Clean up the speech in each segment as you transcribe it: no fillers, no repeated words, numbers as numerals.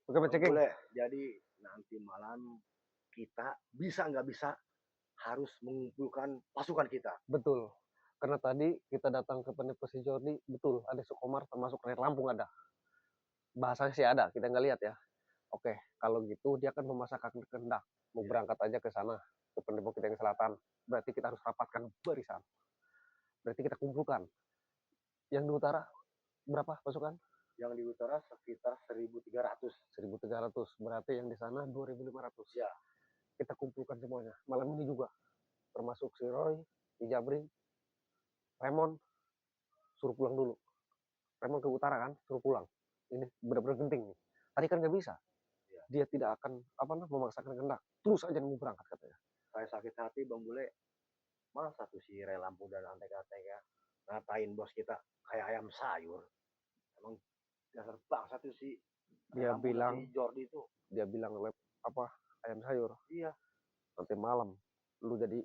Oke, Pak Bang Ceking. Bule, jadi nanti malam kita bisa nggak bisa harus mengumpulkan pasukan kita. Betul. Karena tadi kita datang ke Pendepo si Jordi, betul, ada Sukomar termasuk Rakyat Lampung ada. Bahasanya sih ada, kita nggak lihat ya. Oke, kalau gitu dia akan memasakkan kehendak. Mau berangkat aja ke sana, ke Pendepo kita yang selatan. Berarti kita harus rapatkan barisan. Berarti kita kumpulkan. Yang di utara berapa pasukan? Yang di utara sekitar 1.300. 1.300. Berarti yang di sana 2.500. Ya, Kita kumpulkan semuanya. Malam ini juga. Termasuk si Roy, si Jabri, Raymond, suruh pulang dulu. Raymond ke utara kan, suruh pulang. Ini benar-benar penting nih. Tadi kan nggak bisa. ya. Dia tidak akan memaksakan kehendak. Terus aja mau berangkat katanya. Saya sakit hati Bang Bule. Masa tuh si Ray Lampung dan antek-antek ya ngatain bos kita kayak ayam sayur. Emang dasar bangsa tuh si Ray Dia Lampung dan bilang, si Jordi itu. dia bilang apa ayam sayur. Iya. Nanti malam lu jadi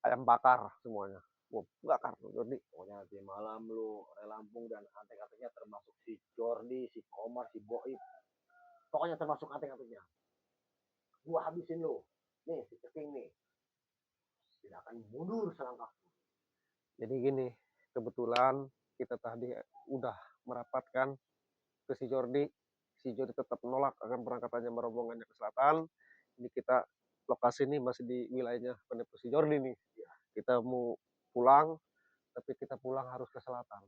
ayam bakar semuanya. Gua bakar lu Jordi. Pokoknya nanti malam lu Ray Lampung dan antek-anteknya termasuk si Jordi, si Komar, si Boib. Pokoknya termasuk antek-anteknya. Gua habisin lu. Nih si Ceking nih. Tidak akan mundur selangkah. Jadi gini, kebetulan kita tadi udah merapatkan ke si Jordi. Si Jordi tetap menolak akan berangkatannya rombongannya ke selatan. Ini kita lokasi ini masih di wilayahnya Pendepo si Jordi nih. Kita mau pulang, tapi kita pulang harus ke selatan.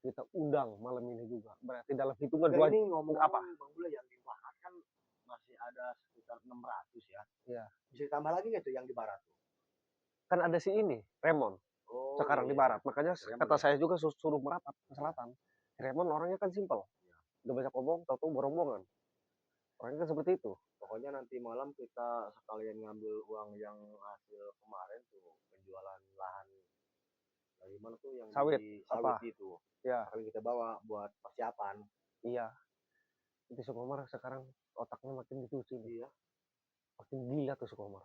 Kita undang malam ini juga. Berarti dalam hitungan Enggak, dua ini ngomong apa? Bang Bule yang di barat kan masih ada sekitar 600 ya. Ya, Bisa ditambah lagi nggak tuh yang di barat tuh? kan ada si ini, Raymond, Oh iya sekarang di iya iya. barat. Makanya Raymond kata ya. saya juga suruh merapat ke selatan. Raymond orangnya kan simpel. Ya. Udah banyak ngomong, tahu-tahu berombongan. Orangnya kan seperti itu. Pokoknya nanti malam kita sekalian ngambil uang yang hasil kemarin tuh penjualan lahan dari mana tuh yang Sawit, di apa? sawit itu. Ya, Akan kita bawa buat persiapan. iya. Itu Sukomar sekarang otaknya makin dicuci nih. Iya. Makin gila tuh Sukomar.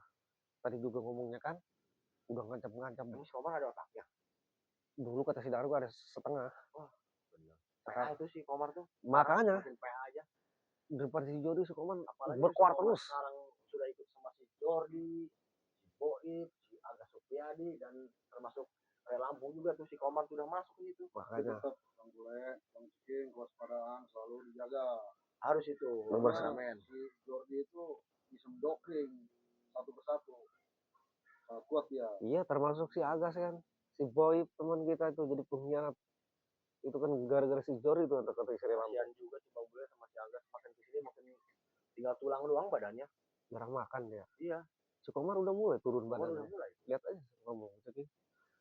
Tadi juga ngomongnya kan, udah ngancam-ngancam. Emang si Komar ada otaknya? Dulu kata si Dargo ada setengah. Wah, bener. PA Sekarang, itu si Komar tuh. Parah, makanya makin PA aja. depan si Jody Sukomar Apalagi si berkuar Komar terus. sekarang sudah ikut sama si Jordi, si Boib, si Aga Supriyadi, dan termasuk Lampung juga tuh si Komar sudah masuk gitu. Makanya Tetap Bang Bule, Bang Ciking, kewaspadaan selalu dijaga. Harus itu. nomor Karena si Jordi itu bisa mendoktrin satu persatu. Sangat kuat dia. iya termasuk si Agas kan, si Boy teman kita itu jadi pengkhianat. Itu kan gara-gara si Jori itu kata Sri Lampung. Kasihan juga si Bang Bule sama si Aga makin kesini makin tinggal tulang doang badannya. Jarang makan dia. Iya. Si Komar udah mulai turun Komar badannya. udah mulai. Lihat aja ngomong. Jadi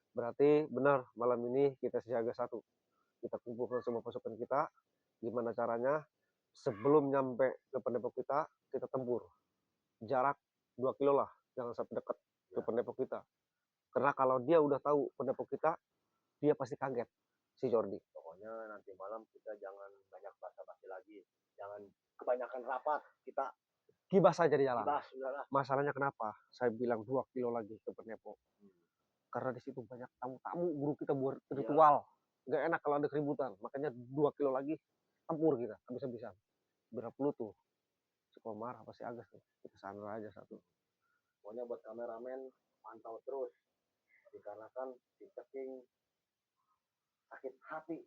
berarti benar malam ini kita siaga satu. Kita kumpulkan semua pasukan kita. Gimana caranya? Sebelum nyampe ke pendepo kita tempur. Jarak 2 kilo lah. Jangan sampai dekat ke pendepo kita. Karena kalau dia udah tahu pendepo kita, dia pasti kaget si Jordi. Pokoknya nanti malam kita jangan banyak basa-basi lagi. Jangan kebanyakan rapat. Kita Kibas saja di jalan. kibas, udahlah. Masalahnya kenapa? Saya bilang 2 kilo lagi ke Pendepo. Karena di situ banyak tamu-tamu guru kita buat ritual. Gak enak kalau ada keributan. Makanya 2 kilo lagi tempur kita habis-habisan. Berapa lu tuh? Si Komar apa si Agus tuh? Kita sandra aja satu. Pokoknya buat kameramen pantau terus. Dikarenakan si Ceking sakit hati.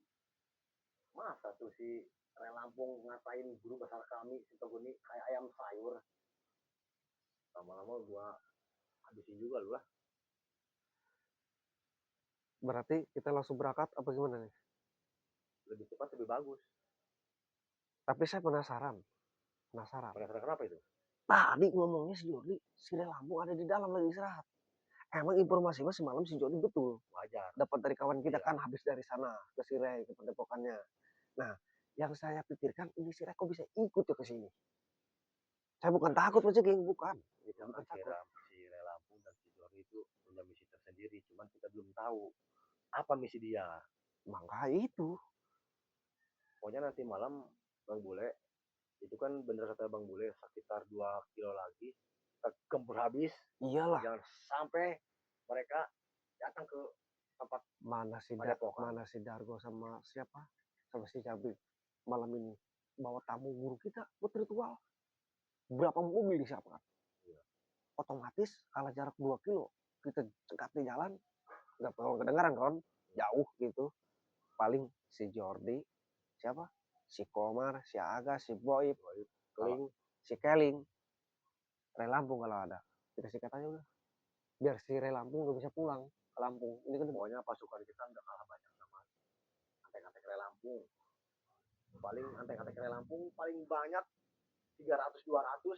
Masa tuh si Ray Lampung ngatain guru besar kami si Togoni kayak ayam sayur. Lama-lama gua habisin juga lu lah. Berarti kita langsung berangkat apa gimana nih? Lebih cepat lebih bagus. Tapi saya penasaran. Penasaran. Penasaran kenapa itu? Tadi ngomongnya si Jordi, si Ray Lampung ada di dalam lagi istirahat. Emang informasinya semalam si Jordi betul. Wajar. Dapat dari kawan kita Iya. kan habis dari sana ke si Ray, ke pendepokannya. Nah, yang saya pikirkan ini si Ray kok bisa ikut ya ke sini. Saya bukan takut Mas Ceking, bukan. Kita Bukan kan takut. kira si Ray Lampung dan si Jordi itu punya misi tersendiri. Cuman kita belum tahu apa misi dia. Maka itu. Pokoknya nanti malam Bang Bule, itu kan bener kata Bang Bule, sekitar 2 kilo lagi, kita gempur habis. Iyalah. Jangan sampai mereka datang ke tempat Mana si Padepokan. Dargo sama siapa? Sama si Cabi malam ini. bawa tamu guru kita buat ritual. Berapa mobil disiapkan. Otomatis kalau jarak 2 kilo kita cegat di jalan, nggak perlu kedengaran kan, jauh gitu. Paling si Jordi, siapa? Si Komar, si Aga, si Boy, Keling, si Keling, Ray Lampung kalau ada. Kita sikat aja udah. Biar si Ray Lampung nggak bisa pulang ke Lampung. Ini kan Pokoknya pasukan kita nggak kalah banyak sama antek-antek Rel Lampung. Paling antek-antek Rel Lampung paling banyak 300-200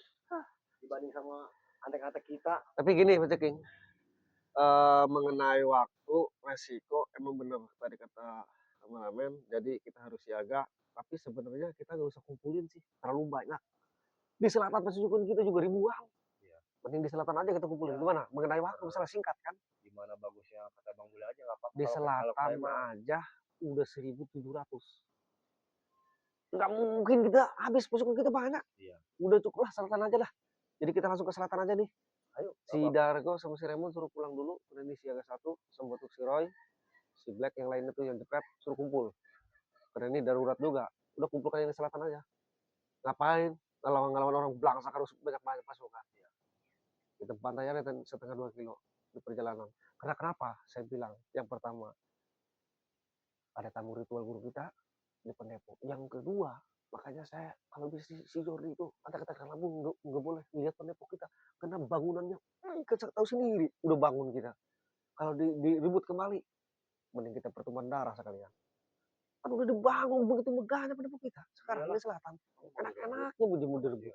dibanding sama antek-antek kita. Tapi gini Pak Ceking, mengenai waktu, resiko, emang bener tadi kata kameramen, jadi kita harus siaga. Tapi sebenarnya kita nggak usah kumpulin sih, terlalu banyak. Di selatan pasukan kita juga ribuan. Iya. Mending di selatan aja kita kumpulin. Gimana? Mengenai waktu misalnya singkat kan? Gimana bagusnya kata Bang Bule aja nggak apa-apa. Di selatan aja udah 1.700. Nggak mungkin kita habis, pasukan kita banyak. Iya. Udah cukup lah selatan aja lah. Jadi kita langsung ke selatan aja nih. Ayo. Si Dargo sama si Raymond suruh pulang dulu. Kemudian di siaga 1 sama si Roy, si Black yang lainnya tuh yang jepret suruh kumpul. Karena ini darurat juga. Udah kumpulkan yang di selatan aja. Ngapain? Ngelawan-ngelawan orang belangsak harus banyak-banyak pasukan. Ya. Kita pantai aja setengah 2 kilo di perjalanan. Karena kenapa? Saya bilang yang pertama ada tamu ritual guru kita di Pendepo. Yang kedua, makanya saya kalau bisa si Jordi itu kata-kata lambung nggak boleh lihat Pendepo kita karena bangunannya kita tahu sendiri udah bangun kita. Kalau diribut kembali, mending kita pertemuan darah sekalian. Kan udah dibangun begitu megahnya Pendepo kita. Sekarang di selatan, enak-enaknya mudah-mudah rebut.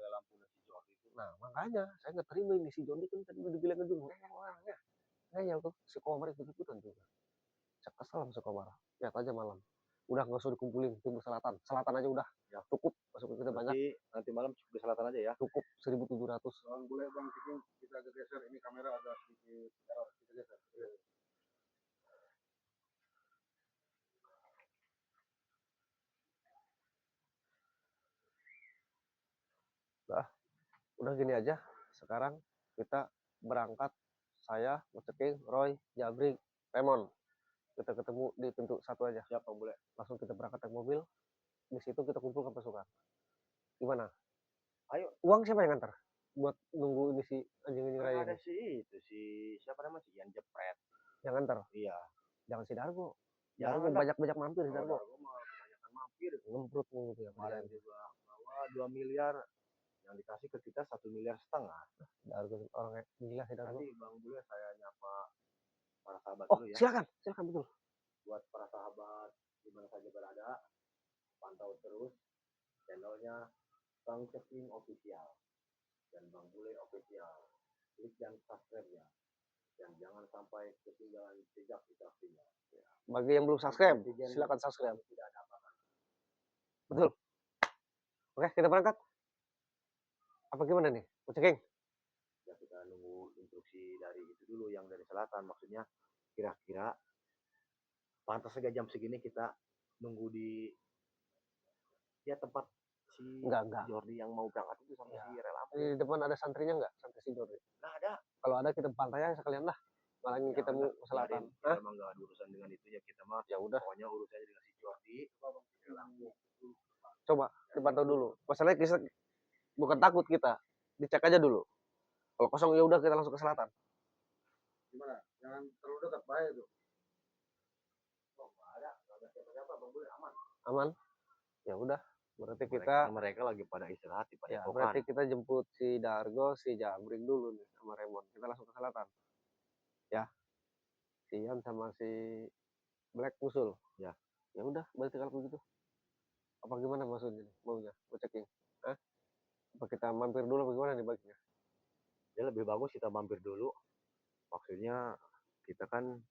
Nah makanya saya nggak terima ini si Jordi kan tadi udah dibilang dulu orangnya. Ngeyel tuh si Komar ikut-ikutan juga. Saya kesel sama si Komar. Lihat aja malam. Udah nggak usah dikumpulin timur selatan. Selatan aja udah. Ya, cukup. Pasukan kita banyak. Nanti malam cukup di selatan aja ya. Cukup 1.700. Bang Bule, Bang Ciking, kita agak geser. Ini kamera agak sedikit error. Kita geser. Nah, udah gini aja. Sekarang kita berangkat. Saya, Ceking, Roy, Jabrik, Raymond. Kita ketemu di pintu 1 aja. Siap, Bang Bule. Langsung kita berangkat naik mobil. Di situ kita kumpulkan pasukan. Gimana? Ayo. Uang siapa yang ngantar? Buat nunggu ini si anjing-anjing raya Ada ini. si itu, si siapa namanya, si Ian Jepret. Yang ngantar? Iya. Jangan si Dargo. Jangan Dargo banyak-banyak mampir si Dargo. Dargo mah kebanyakan mampir. Ngemprut gitu ya. Kemarin juga bawa 2 miliar. Yang dikasih ke kita 1,5 miliar. Dargo orang gila si Dargo. Nanti Bang Bule saya nyapa para sahabat Oh, dulu ya. silakan betul. Buat para sahabat di mana saja berada, pantau terus channelnya Bang Ceking Official dan Bang Bule Official. Klik dan subscribe ya. Dan jangan sampai ketinggalan jejak interaksinya. Ya. Bagi yang belum subscribe, silakan subscribe. Tidak ada apa-apa. Betul. Oke, kita berangkat. Apa gimana nih, Ceking? Ya kita nunggu instruksi dari itu dulu, yang dari selatan. Maksudnya kira-kira pantas 3 jam segini kita nunggu di ya tempat si Jordi yang mau berangkat itu sama si Rel Lampung. Di depan ada santrinya nggak? Santri si Jordi? Nggak ada. Kalau ada kita pantai aja sekalian lah. Malangin kita mau ke selatan. Kita emang nggak ada urusan dengan itu ya, kita mah. Ya udah. Pokoknya urusannya dengan si Jordi. Coba dipantau dulu. Masalahnya kita bukan takut kita, dicek aja dulu. Kalau kosong ya udah kita langsung ke selatan. Gimana? Jangan terlalu dekat, bahaya tuh. Oh, nggak ada siapa-siapa, Bang Bule, aman. Aman. Ya udah. Berarti kita mereka lagi pada istirahat di ya, berarti kita jemput si Dargo, si Jabrik dulu nih sama Raymond. Kita langsung ke selatan. Ya. Si Ian sama si Black usul. Ya. Ya udah, berarti kalau begitu. Apa gimana maksudnya nih? Maunya? Mau Ceking? Hah? Apa kita mampir dulu bagaimana nih baginya? Ya lebih bagus kita mampir dulu. Maksudnya kita kan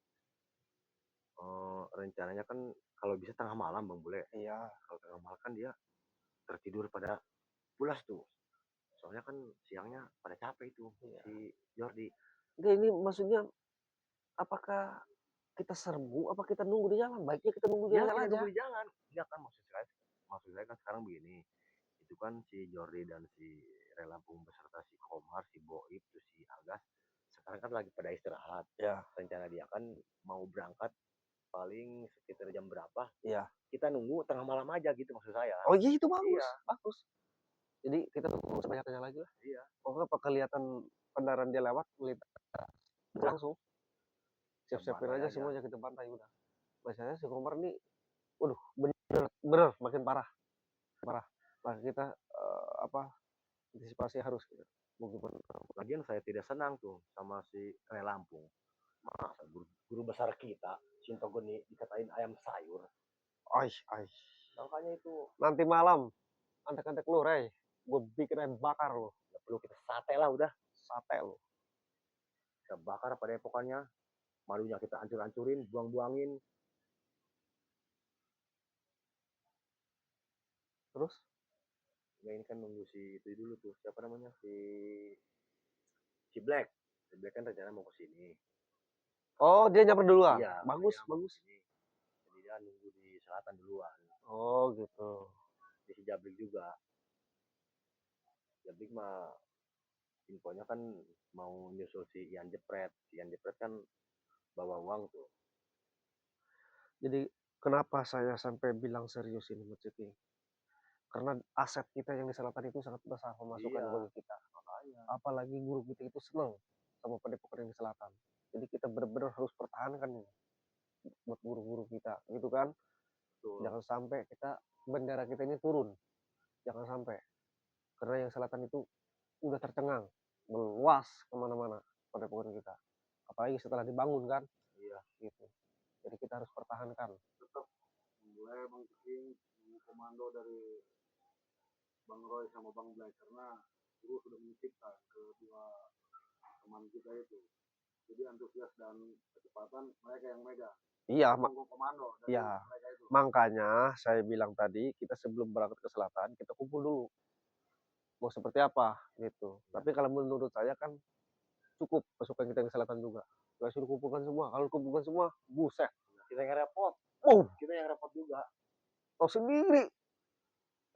rencananya kan kalau bisa tengah malam, Bang Bule. Iya. Kalau tengah malam kan dia tertidur pada pulas tuh. Soalnya kan siangnya pada capek itu si Jordi. Enggak, ini maksudnya apakah kita serbu apa kita nunggu di jalan? Baiknya kita nunggu di jalan aja. Nunggu di jalan. Enggak kan, maksud saya kan sekarang begini. Itu kan si Jordi dan si Rel Lampung beserta si Komar, si Boib, terus si Agas sekarang kan lagi pada istirahat. Ya. Rencana dia kan mau berangkat paling sekitar jam berapa, Iya. kita nunggu tengah malam aja gitu maksud saya. Oh iya, itu bagus, Iya. bagus. Jadi kita tunggu sebanyak-banyaknya lagi lah. Iya. Pokoknya apa kelihatan kendaraan dia lewat, langsung siap-siapin aja Santai aja. semuanya kita bantai udah. Biasanya si Komar nih, waduh, bener makin parah, parah. Maka kita antisipasi harus gitu. Mau gimana? Lagian saya tidak senang tuh sama si Rey Lampung. Masa guru besar kita, Sintogoni dikatain ayam sayur. Aish. Makanya itu Nanti malam, antek-antek lu, Rey. Gue bikin ayam bakar lu. nggak perlu kita sate lah udah. Sate lu. Kita bakar pada epokannya. Malunya kita hancur-hancurin, buang-buangin. Terus? Ya ini kan nunggu si itu dulu tuh. Siapa namanya? Si Black. Si Black kan rencana mau ke sini. Oh, dia nyamper duluan? Iya. Bagus, dia mau bagus. kesini. Jadi dia nunggu di selatan duluan. Oh, gitu. Di si Jabrik juga. Jabrik mah infonya kan mau nyusul si Ian Jepret. Si Ian Jepret kan bawa uang tuh. Jadi kenapa saya sampai bilang serius ini, Mas Ciki? Karena aset kita yang di selatan itu sangat besar pemasukan Iya. bagi kita. Makanya. Apalagi guru kita itu senang sama padepokan yang di selatan. Jadi kita benar-benar harus pertahankan ini buat guru-guru kita, gitu kan? Betul. Jangan sampai bendera kita ini turun. Jangan sampai. Karena yang selatan itu udah tercengang, meluas kemana-mana padepokan kita. Apalagi setelah dibangun kan? Iya. Gitu. Jadi kita harus pertahankan. Tetap mulai Bang King komando dari Bang Roy sama Bang Blay karena guru sudah menitipkan kedua teman kita itu. Jadi antusias dan kecepatan mereka yang megang. Iya, Komando dari ya. mereka itu. Makanya saya bilang tadi kita sebelum berangkat ke selatan kita kumpul dulu mau seperti apa gitu. Tapi kalau menurut saya kan cukup pasukan kita yang di selatan juga. Gak suruh kumpulkan semua. Kalau kumpulkan semua, buset. Kita yang repot. Kita yang repot juga. Tahu sendiri.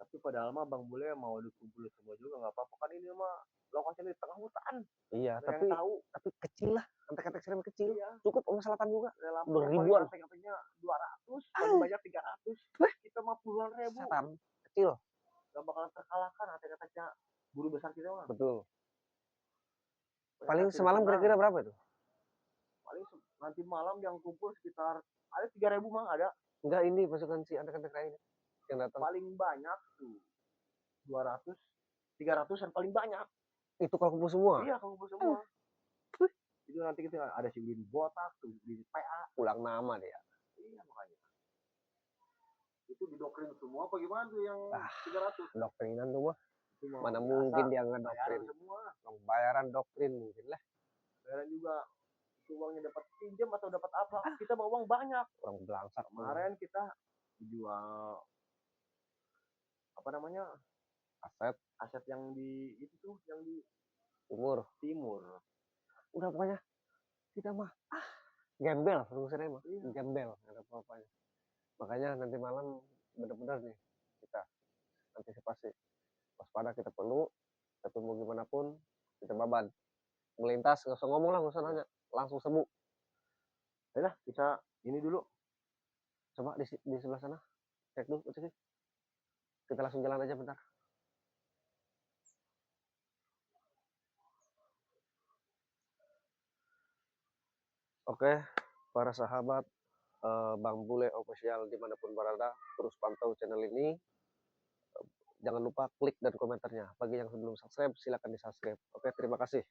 Tapi padahal mah Bang Bule mau dikumpulin semua juga nggak apa-apa kan ini mah lokasinya di tengah hutan. Iya, tapi kecil lah. Antek-antek serem kecil. Iya. Cukup sama selatan juga. Udah ribuan. Antek-anteknya 200, paling banyak 300. Kita mah puluhan ribu. Setan kecil. Gak bakalan terkalahkan antek-anteknya guru besar kita mah. Betul. Paling semalam kira-kira berapa itu? Paling nanti malam yang kumpul sekitar ada 3.000 mah ada. Enggak, ini pasukan si antek-antek lain yang datang. Paling banyak tuh 200, 300 yang paling banyak. Itu kalau kumpul semua? Iya, kalau kumpul semua. Itu nanti kita ada si Win botak tuh di PA. Ulang nama dia. Iya makanya. Itu didoktrin semua apa gimana tuh yang 300? Doktrinan tuh mah. Mana mungkin dia nggak doktrin semua. Bayaran doktrin mungkin lah. Bayaran juga itu uangnya dapat pinjam atau dapat apa? Kita bawa uang banyak. Orang belangsak. Kemarin kita jual apa namanya? Aset yang di itu tuh yang di timur. Udah pokoknya kita mah gembel urusannya mah. Gembel nggak ada apa-apanya. Makanya nanti malam benar-benar nih kita antisipasi waspada, kita perlu ketemu gimana pun kita baban melintas, nggak usah ngomong lah, nggak usah nanya, langsung sembuh. Udah kita ini dulu, coba di sebelah sana cek dulu, cek. Kita langsung jalan aja bentar. Oke, para sahabat Bang Bule Official dimanapun berada, terus pantau channel ini. Jangan lupa klik dan komentarnya. Bagi yang belum subscribe, silakan di subscribe. Oke, terima kasih.